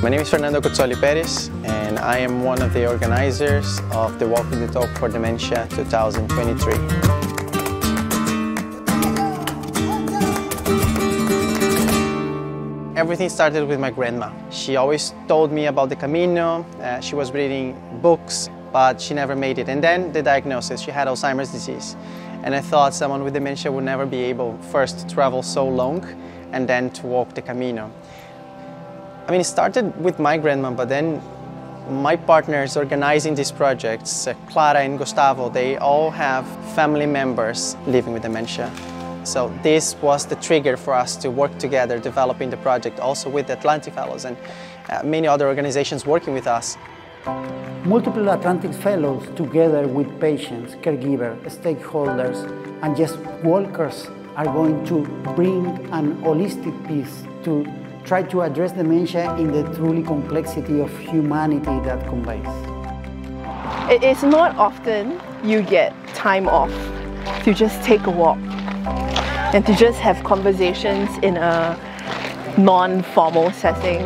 My name is Fernando Aguzzoli-Peres, and I am one of the organizers of the Walking the Talk for Dementia 2023. Everything started with my grandma. She always told me about the Camino. She was reading books, but she never made it. And then the diagnosis, she had Alzheimer's disease. And I thought someone with dementia would never be able first to travel so long and then to walk the Camino. I mean, it started with my grandma, but then my partners organizing these projects, Clara and Gustavo, they all have family members living with dementia. So this was the trigger for us to work together, developing the project, also with the Atlantic Fellows and many other organizations working with us. Multiple Atlantic Fellows, together with patients, caregivers, stakeholders, and just walkers, are going to bring an holistic piece to try to address dementia in the truly complexity of humanity that conveys. It is not often you get time off to just take a walk and to just have conversations in a non-formal setting.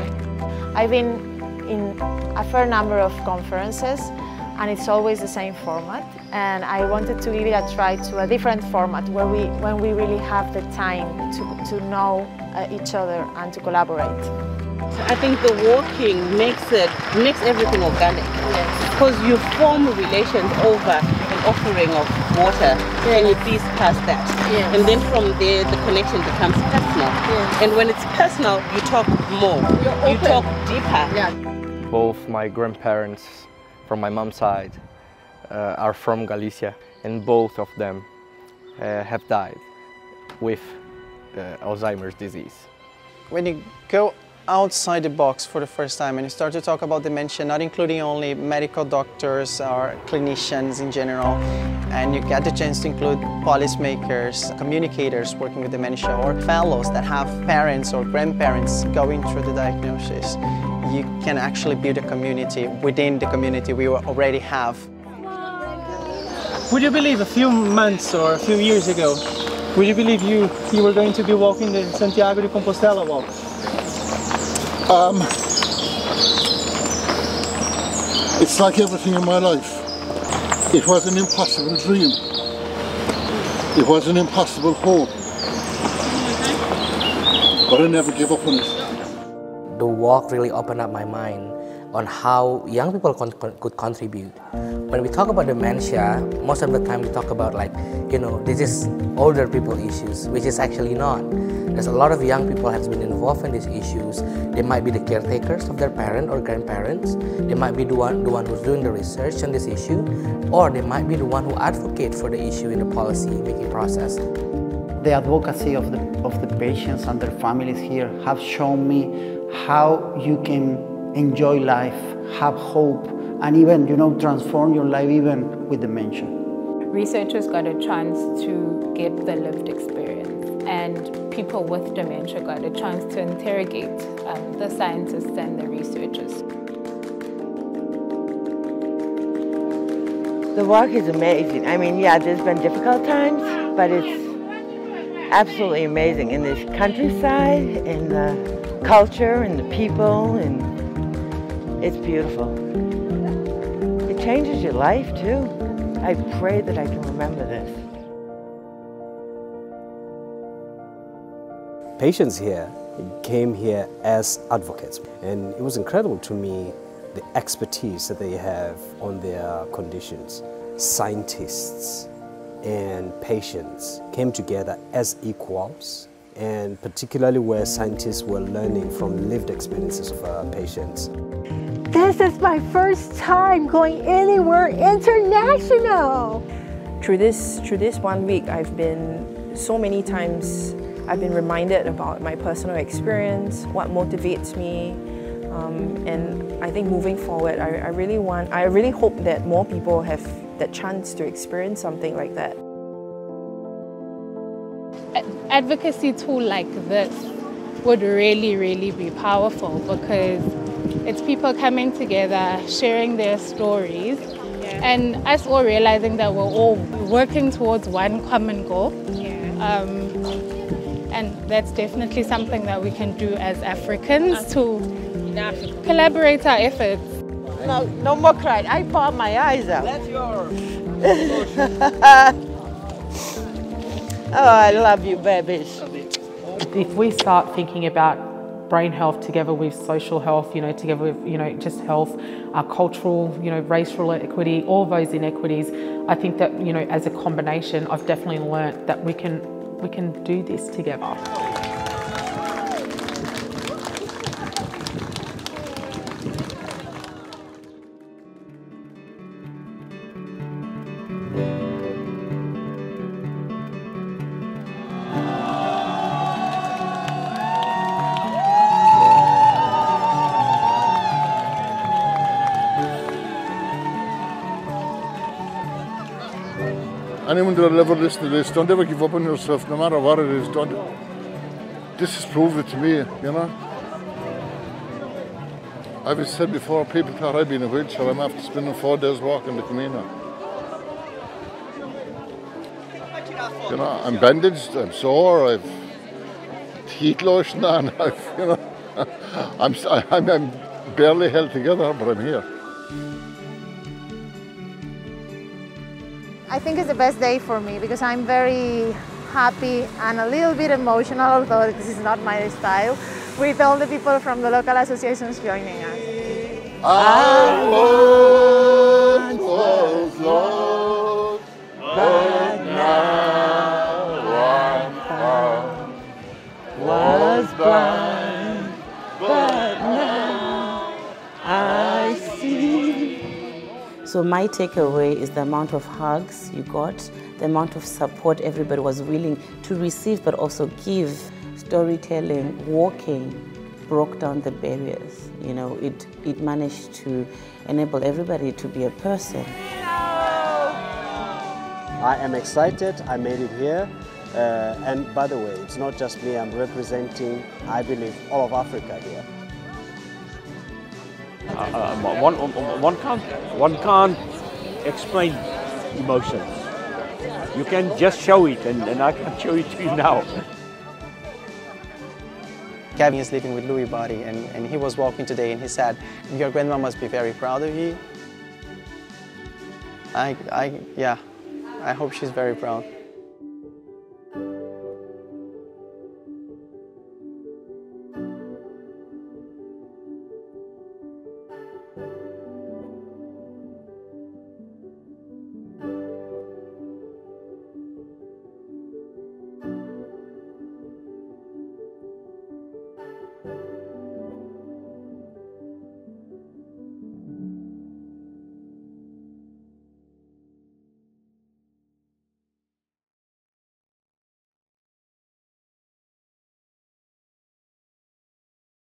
I've been in a fair number of conferences and it's always the same format, and I wanted to give it a try to a different format when we really have the time to know each other and to collaborate. I think the walking makes everything organic. Yes. Because you form relations over an offering of water. Yes. Can you please pass that? Yes. And then from there the connection becomes personal. Yes. And when it's personal, you talk more. You talk deeper. Yeah. Both my grandparents from my mom's side are from Galicia, and both of them have died with Alzheimer's disease. When you go outside the box for the first time and you start to talk about dementia, not including only medical doctors or clinicians in general, and you get the chance to include policymakers, communicators working with dementia, or fellows that have parents or grandparents going through the diagnosis, you can actually build a community within the community we already have. Would you believe a few months or a few years ago, would you believe you were going to be walking the Santiago de Compostela walk? It's like everything in my life. It was an impossible dream. It was an impossible hope. But I never gave up on it. The walk really opened up my mind on how young people could contribute. When we talk about dementia, most of the time we talk about this is older people issues, which is actually not. There's a lot of young people has been involved in these issues. They might be the caretakers of their parent or grandparents. They might be the one who's doing the research on this issue, or they might be the one who advocate for the issue in the policy making process. The advocacy of the patients and their families here have shown me how you can enjoy life, have hope, and even, transform your life even with dementia. Researchers got a chance to get the lived experience, and people with dementia got a chance to interrogate the scientists and the researchers. The walk is amazing. I mean, yeah, there's been difficult times, but it's absolutely amazing in this countryside, in the culture, and the people, and it's beautiful. It changes your life too. I pray that I can remember this. Patients here came here as advocates, and it was incredible to me the expertise that they have on their conditions. Scientists and patients came together as equals, and particularly where scientists were learning from lived experiences of patients. This is my first time going anywhere international. Through this 1 week, I've been so many times, I've been reminded about my personal experience, what motivates me, and I think moving forward, I really hope that more people have that chance to experience something like that. Advocacy tool like this would really be powerful, because it's people coming together, sharing their stories, and us all realizing that we're all working towards one common goal. And that's definitely something that we can do as Africans to collaborate our efforts. No, no more crying. I bawled my eyes out. That's yours. Oh, I love you, babies. If we start thinking about brain health together with social health, together with, just health, cultural, racial equity, all those inequities, I think that, as a combination, I've definitely learnt that we can do this together. Anyone that will ever listen to this, don't ever give up on yourself, no matter what it is. This has proved it to me, I've said before, people thought I'd be in a wheelchair. I'm after spending 4 days walking the Camino. I'm bandaged, I'm sore, I've heat lotion on, I'm barely held together, but I'm here. I think it's the best day for me because I'm very happy and a little bit emotional, although this is not my style, with all the people from the local associations joining us. I once was lost, but now I'm found. Was blind, but now I see. So my takeaway is the amount of hugs you got, the amount of support everybody was willing to receive but also give. Storytelling, walking broke down the barriers. It managed to enable everybody to be a person. I am excited, I made it here. And by the way, it's not just me, I'm representing, I believe, all of Africa here. One can't explain emotions. You can just show it, and I can show it to you now. Gavin is living with Lewy body, and he was walking today, and he said, "Your grandma must be very proud of you." Yeah, I hope she's very proud.